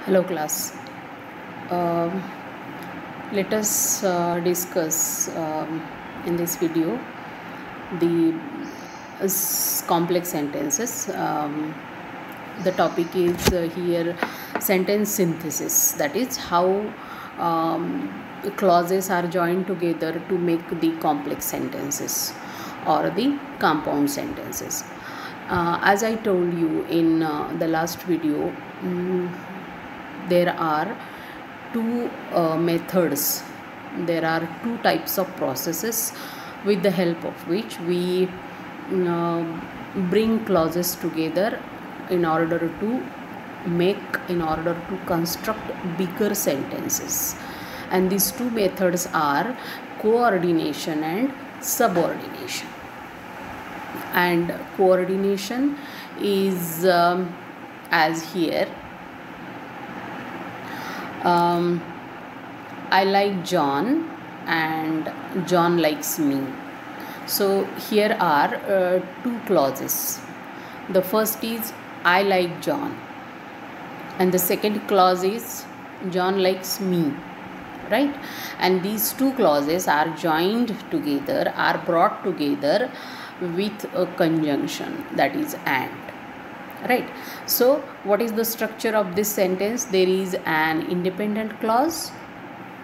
Hello class. Um, Let us discuss in this video the complex sentences. The topic is here sentence synthesis, that is how clauses are joined together to make the complex sentences or the compound sentences. As I told you in the last video, there are two methods. There are two types of processes with the help of which we bring clauses together in order to construct bigger sentences. And these two methods are coordination and subordination. And coordination is as here. I like John and John likes me. So here are two clauses. The first is I like John, and the second clause is John likes me, right? And these two clauses are joined together, are brought together with a conjunction, that is and. Right. So what is the structure of this sentence? There is an independent clause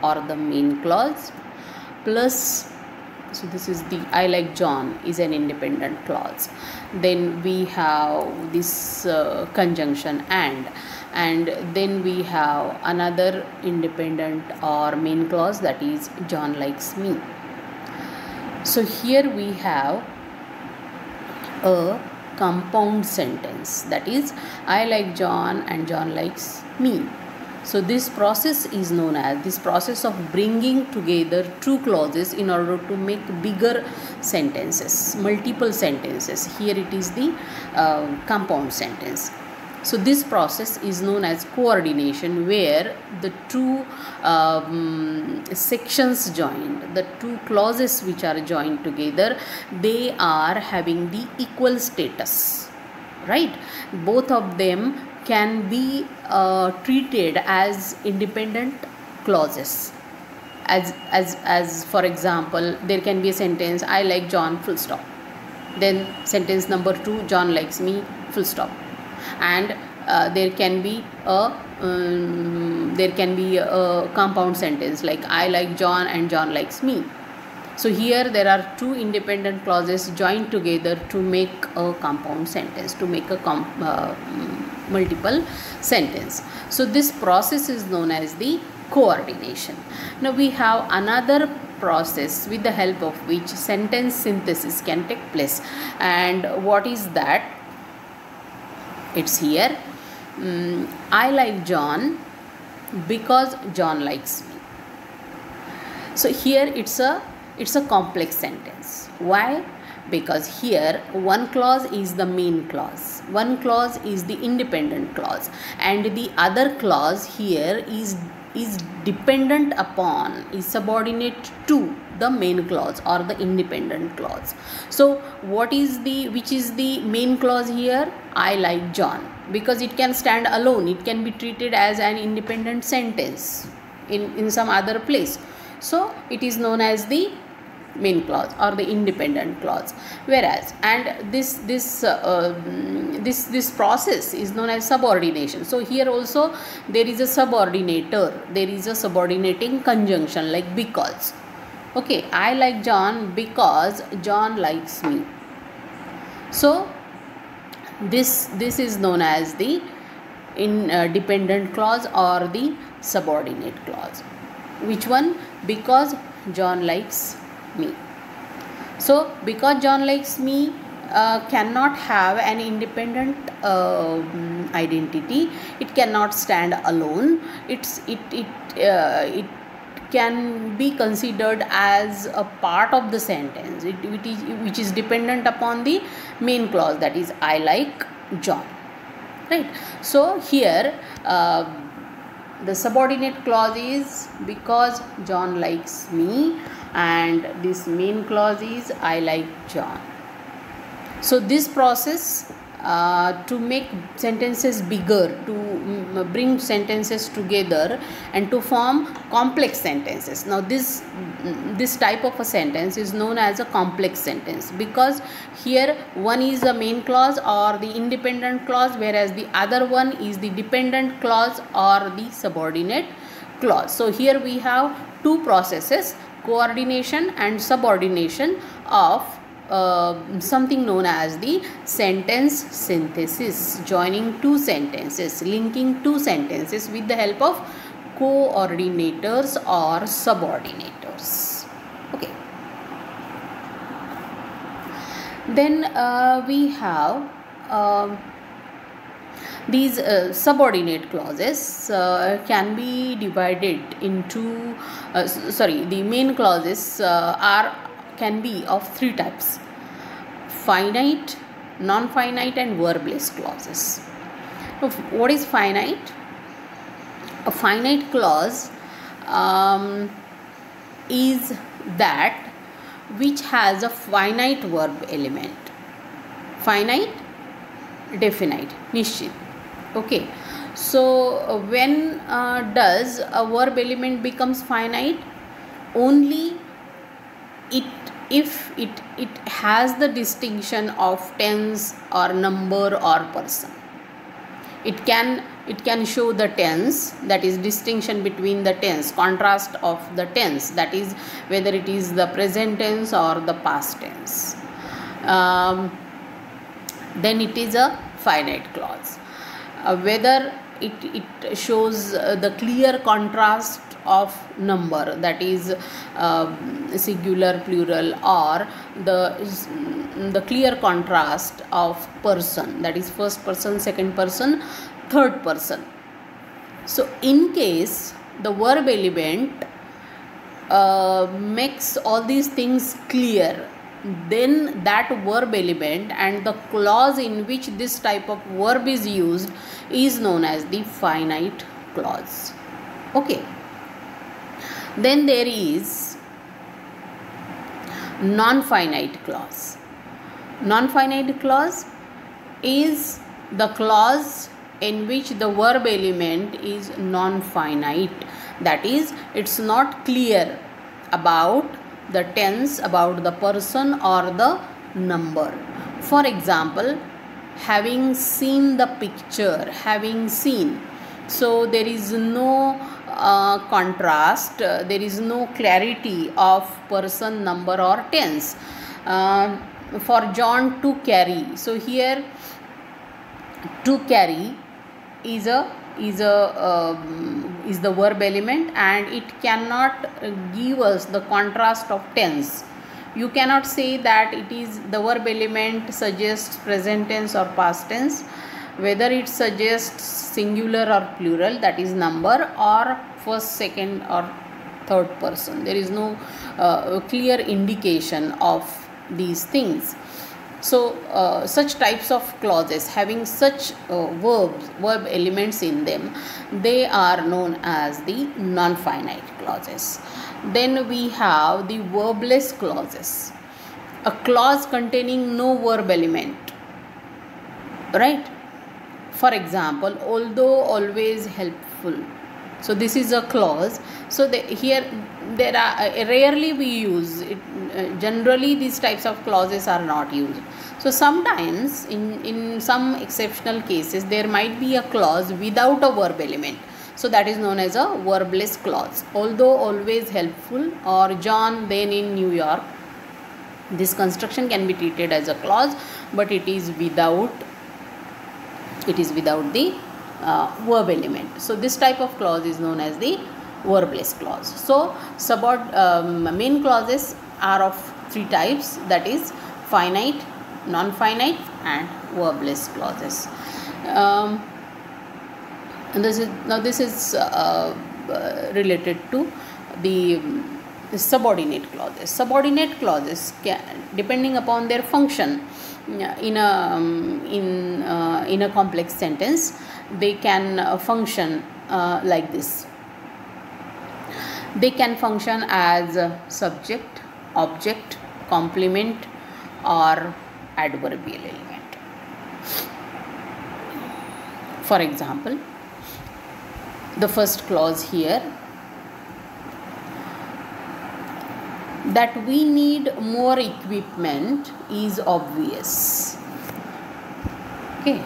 or the main clause plus, so this is the I like John is an independent clause. Then we have this conjunction and then we have another independent or main clause, that is John likes me. So here we have a compound sentence, that is I like John and John likes me. So this process is known as this process of bringing together two clauses in order to make bigger sentences, multiple sentences. Here it is the compound sentence. So this process is known as coordination, where the two sections joined, the two clauses which are joined together, they are having the equal status, right? Both of them can be treated as independent clauses. As for example, there can be a sentence I like John full stop, then sentence number 2 John likes me full stop, and there can be a compound sentence like I like John and John likes me. So here there are two independent clauses joined together to make a compound sentence, to make a multiple sentence. So this process is known as the coordination. Now we have another process with the help of which sentence synthesis can take place, and what is that? It's here. I like John because John likes me. So here it's a complex sentence. Why? Because here one clause is the main clause, one clause is the independent clause, and the other clause here is dependent upon, is subordinate to the main clause or the independent clause. So which is the main clause here? I like John, because it can stand alone, it can be treated as an independent sentence in some other place. So it is known as the main clause or the independent clause. Whereas and this process is known as subordination. So here also there is a subordinator, there is a subordinating conjunction like because. Okay, I like John because John likes me. So this is known as the dependent clause or the subordinate clause. Which one? Because John likes me. So because John likes me cannot have an independent identity, it cannot stand alone, it can be considered as a part of the sentence which is dependent upon the main clause, that is I like John, right? So here the subordinate clause is because John likes me, and this main clause is I like John. So this process to make sentences bigger, to bring sentences together and to form complex sentences. Now this type of a sentence is known as a complex sentence, because here one is a main clause or the independent clause, whereas the other one is the dependent clause or the subordinate clause. So here we have two processes, coordination and subordination of something known as the sentence synthesis, joining two sentences, linking two sentences with the help of coordinators or subordinators. Okay. Then we have these subordinate clauses can be divided into the main clauses can be of three types: finite, non-finite and verbless clauses. What is finite? A finite clause is that which has a finite verb element. Finite, definite, nishchit. Okay, so when does a verb element becomes finite? Only if it has the distinction of tense or number or person. It can show the tense, that is distinction between the tense, contrast of the tense, that is whether it is the present tense or the past tense. Then it is a finite clause. Whether it shows the clear contrast of number, that is singular, plural, or the clear contrast of person, that is first person, second person, third person. So in case the verb element makes all these things clear, then that verb element and the clause in which this type of verb is used is known as the finite clause. Okay. Then there is non-finite clause. Non-finite clause is the clause in which the verb element is non-finite, that is it's not clear about the tense, about the person or the number. For example, having seen the picture, having seen. So there is no contrast, there is no clarity of person, number or tense. For John to carry, so here to carry is the verb element, and it cannot give us the contrast of tense. You cannot say that it is the verb element suggests present tense or past tense, whether it suggests singular or plural, that is number, or first, second or third person. There is no clear indication of these things. So such types of clauses having such verb elements in them, they are known as the non-finite clauses. Then we have the verbless clauses. A clause containing no verb element, right? For example, although, always, helpful. So this is a clause. So here there are rarely we use it. Generally these types of clauses are not used. So sometimes in some exceptional cases there might be a clause without a verb element. So that is known as a verbless clause. Although, always, helpful, or John, then, in New York. This construction can be treated as a clause, but it is without the verb element. So this type of clause is known as the verbless clause. So main clauses are of three types, that is finite, non-finite and verbless clauses. This is related to the subordinate clauses. Subordinate clauses depending upon their function in a complex sentence, they can function like this. They can function as subject, object, complement or adverbial element. For example, the first clause here, that we need more equipment is obvious. Okay,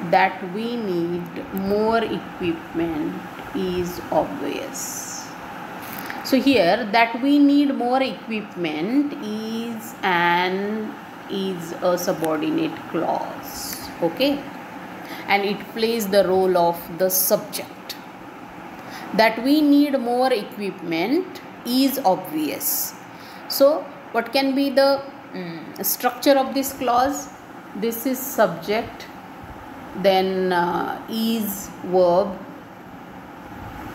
that we need more equipment is obvious. So here, that we need more equipment is a subordinate clause. Okay, and it plays the role of the subject. That we need more equipment is obvious. So what can be the structure of this clause? This is subject, then is verb,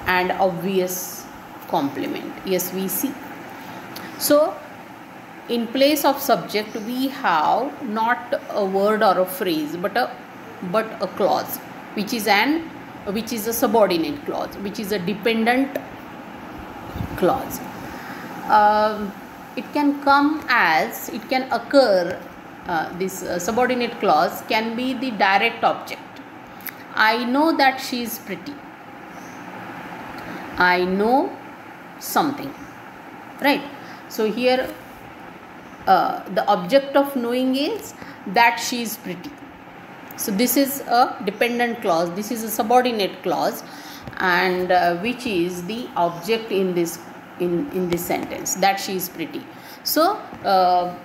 and obvious complement. Yes, we see. So in place of subject we have not a word or a phrase, but a clause, which is a subordinate clause, which is a dependent clause. It can occur, this subordinate clause can be the direct object. I know that she is pretty. I know something, right? So here the object of knowing is that she is pretty. So this is a dependent clause, this is a subordinate clause, and which is the object in this sentence, that she is pretty. So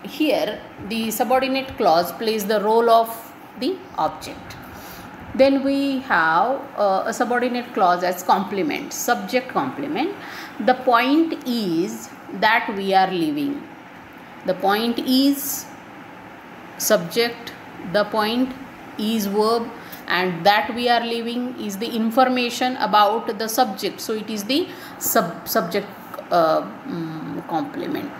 here the subordinate clause plays the role of the object. Then we have a subordinate clause as complement, subject complement. The point is that we are living. The point is subject, the point is verb, and that we are living is the information about the subject. So it is the subject complement.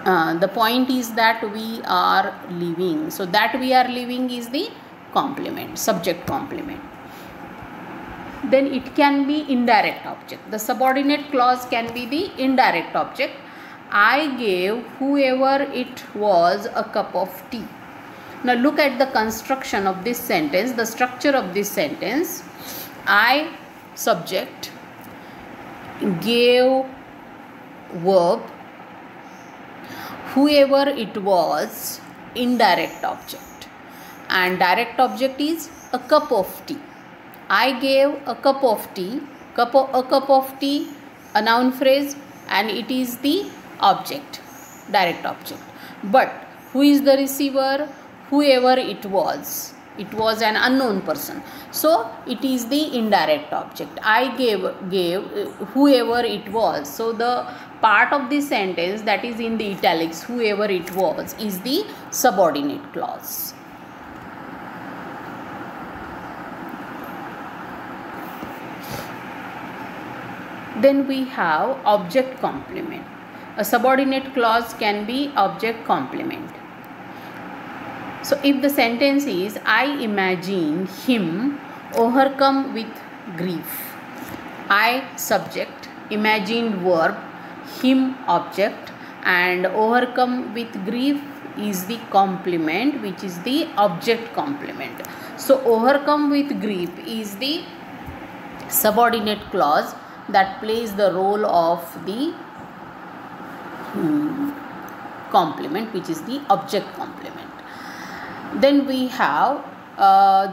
The point is that we are living. So that we are living is the complement, subject complement. Then it can be indirect object. The subordinate clause can be the indirect object. I gave whoever it was a cup of tea. Now look at the construction of this sentence, the structure of this sentence. I, subject, gave, verb, whoever it was, indirect object, and direct object is a cup of tea. I gave a cup of tea, a cup of tea, a noun phrase, and it is the object, direct object. But who is the receiver? Whoever it was an unknown person, so it is the indirect object. I gave whoever it was. So the part of the sentence that is in the italics, whoever it was, is the subordinate clause. Then we have object complement. A subordinate clause can be object complement. So if the sentence is, I imagine him overcome with grief. I, subject, imagine verb, him, object, and overcome with grief is the complement, which is the object complement. So overcome with grief is the subordinate clause that plays the role of the complement, which is the object complement. Then we have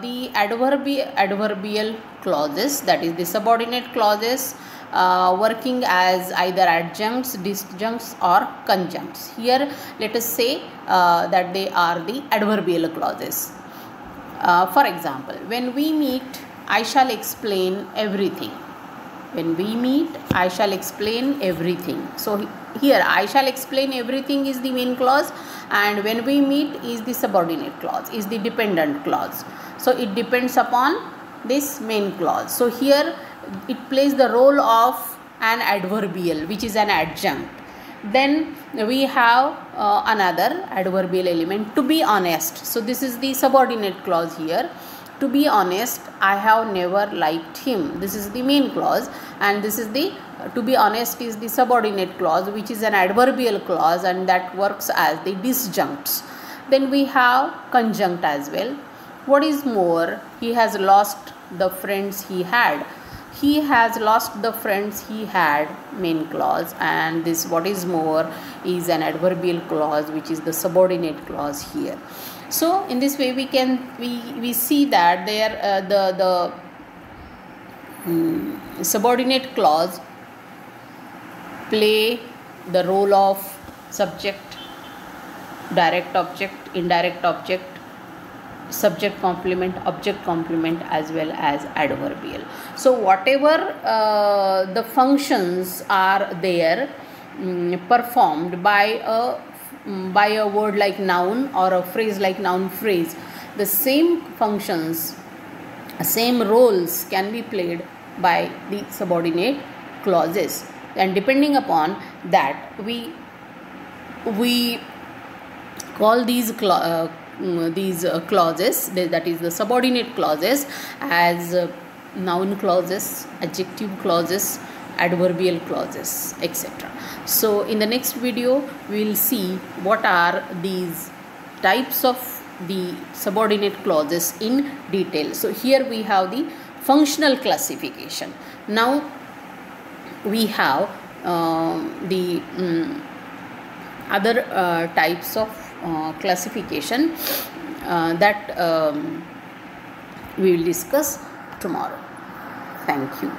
the adverbial clauses, that is the subordinate clauses working as either adjuncts, disjuncts, or conjuncts. Here let us say that they are the adverbial clauses. For example, when we meet, I shall explain everything. When we meet, I shall explain everything. So here I shall explain everything is the main clause, and when we meet is the subordinate clause, is the dependent clause. So it depends upon this main clause. So here it plays the role of an adverbial, which is an adjunct. Then we have another adverbial element, to be honest. So this is the subordinate clause here. To be honest, I have never liked him. This is the main clause, and this is the to be honest is the subordinate clause, which is an adverbial clause, and that works as the disjuncts. Then we have conjunct as well. What is more, he has lost the friends he had. He has lost the friends he had, main clause, and this what is more is an adverbial clause, which is the subordinate clause here. So in this way we see that there the subordinate clause play the role of subject, direct object, indirect object, subject complement, object complement, as well as adverbial. So whatever the functions are there performed by a word like noun or a phrase like noun phrase, the same functions, same roles can be played by the subordinate clauses, and depending upon that we call these clauses, that is the subordinate clauses, as noun clauses, adjective clauses, adverbial clauses, etc. So in the next video we will see what are these types of the subordinate clauses in detail. So here we have the functional classification. Now we have the other types of classification that we will discuss tomorrow. Thank you.